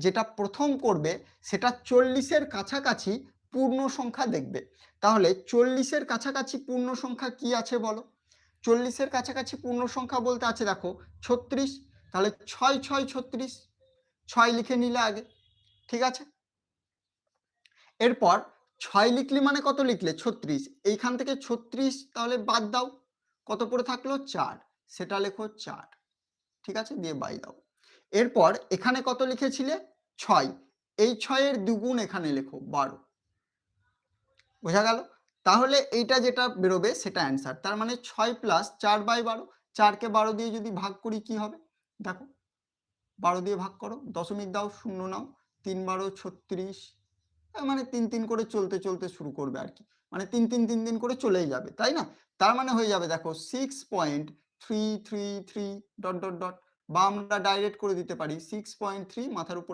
যেটা প্রথম করবে সেটা 40-এর কাছাকাছি পূর্ণ সংখ্যা দেখবে। তাহলে 40-এর কাছাকাছি পূর্ণ সংখ্যা কি আছে বলো? 40-এর কাছাকাছি পূর্ণ সংখ্যা বলতে আছে দেখো 36, তাহলে 6 6 36, 6 লিখে নিলে আগে, ঠিক আছে? এরপর 6 লিখলে মানে কত লিখলে? 36, এইখান থেকে 36 তাহলে বাদ দাও, কত পড়ে থাকলো? 4, সেটা লেখো 4, ঠিক আছে? দিয়ে বাই দাও। এরপর এখানে কত লিখেছিলে? 6, এই 6 এর দ্বিগুণ এখানে লেখো 12, বোঝা গেল? তাহলে এইটা যেটা বেরোবে সেটা অ্যান্সার। তার মানে 6 প্লাস 4/12, 4 কে 12 দিয়ে যদি ভাগ করি কি হবে? দেখো 12 দিয়ে ভাগ করো, দশমিক দাও, শূন্য নাও, 3 12 36, মানে 3 3 করে চলতে চলতে শুরু করবে আর কি, মানে 3 3 3 3 করে চলেই যাবে, তাই না? তার মানে হয়ে যাবে দেখো 6.333 ডট ডট ডট, বা আমরা ডাইরেক্ট করে দিতে পারি 6.3 মাথার উপরে